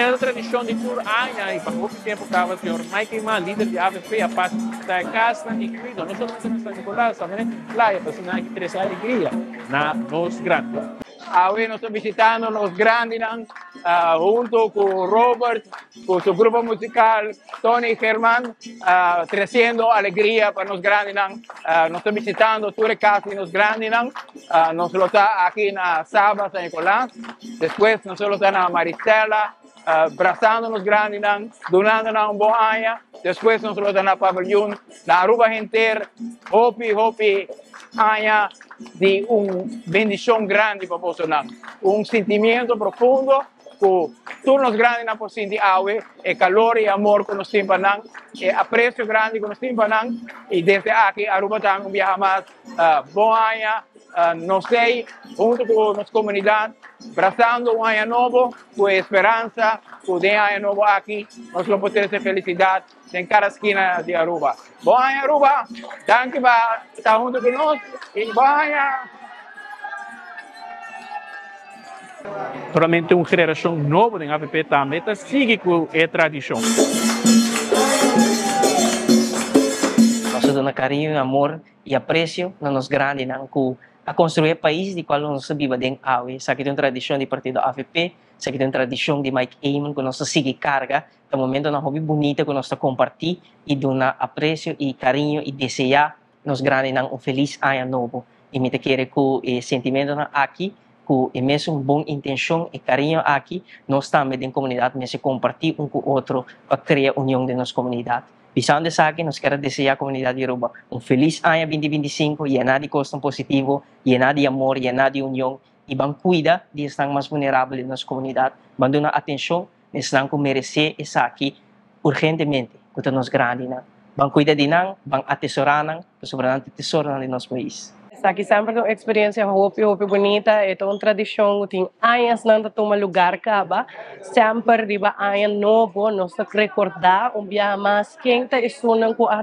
maneira da tradição de por anos, e para pouco tempo estava o senhor Mike Man, líder de AVP, a parte da casa e Cristo. Nós somos em São Nicolás, também lá, e para que ter essa alegria na nos grandes. Hoy nos estamos visitando los grandes, junto con Robert, con su grupo musical, Tony y Germán, creciendo alegría para los grandes. Nos estamos visitando Ture Casi, los grandes, nos lo está aquí en Saba, San Nicolás. Después nosotros estamos en Maristela, abrazando los grandes, donando un buen año. Después nosotros estamos en Pabellón, la Aruba entera, hopi, año de una bendición grande para vosotros, un sentimiento profundo que todos los grandes por sentir agua, el calor y amor que nos tienen, el aprecio grande que nos tienen, y desde aquí Aruba también un viaje más, buen año, no sé, junto con nuestra comunidad, abrazando un año nuevo, con esperanza, con un año nuevo aquí, nos lo podemos hacer felicidad en cada esquina de Aruba. Bom año, Aruba. Danke por estar junto con nosotros. Y bom año. Realmente uma geração nova em AVP também sigue com a tradição. Nós damos carinho, amor e apreço na nos grandes a construir país de qual nós vivemos dentro da AVE. Essa aqui tem uma tradição de partido AVP, essa aqui tem uma tradição de Mike Eamon, que nós sigue carga. É um momento na hobby bonita que nós compartilhamos e dar apreço e carinho e desejar nos grandes um feliz ano novo. E me quero que o sentimento aqui, que é mesmo uma boa intenção e carinho aqui, nós também dentro da comunidade, mas compartilhar com o outro para criar união de nossa comunidade. Visando essa aqui, nós queremos desejar à comunidade Yoruba feliz ano 2025, llenar de costo positivo, llenar de amor, llenar de união e vamos cuidar de estar mais vulneráveis na nossa comunidade. Vamos dar atenção, estão que merecer essa aqui urgentemente, que nós grandes. Vamos cuidar de nós, vamos atesourar nós, para tesouro de nosso país. Aqui sempre uma experiência hopi bonita, é uma tradição que tem anos não toma lugar cá, sempre riba ano novo, nós recordar dia mais quem está sonando com a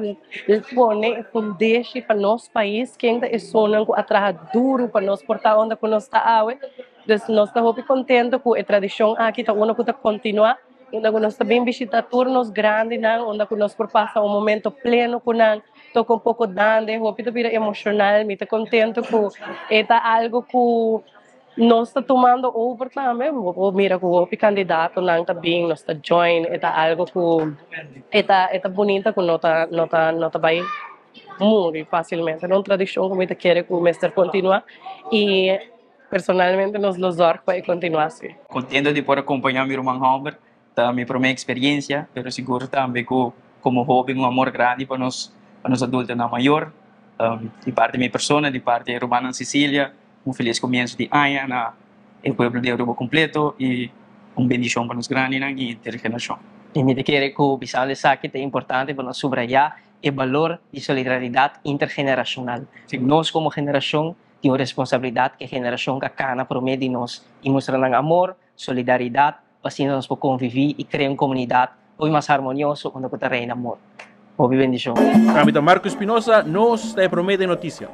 pone fundeixe para nosso país, quem está sonando com a trabalho duro para nós portar onde que nós está awe, então nós está hopi contento com a tradição aqui, tá uno que continuar. Onde nós também visitar turnos grandes, onde nós por passar momento pleno com nós, toco um pouco dande, hopi vira emocional, me tá contento com é algo que nós está tomando over também, ou mira com o candidato não também nós está join, é algo que é bonita que nota vai muito facilmente, é uma tradição que me quer que o mestre continua e personalmente nós los org para continuar assim. Contento de poder acompanhar meu irmão Robert. Minha primeira experiência, mas seguro também como hobby, amor grande para nós adultos na maior, de parte da minha pessoa, de parte da Romana Sicília, feliz começo de ano na o povo de Europa completo e bendição para nós grandes e intergeração. E me quero que o visão dessa aqui é importante para nós subrayar o valor de solidariedade intergeneracional. Nós como geração temos responsabilidade que a geração que cana promete de nós e mostrar amor, solidariedade, assim nós podemos conviver e criar uma comunidade muito mais harmoniosa onde pode reinar amor. Boa bendição. Capitão Marco Espinosa nos promete notícia.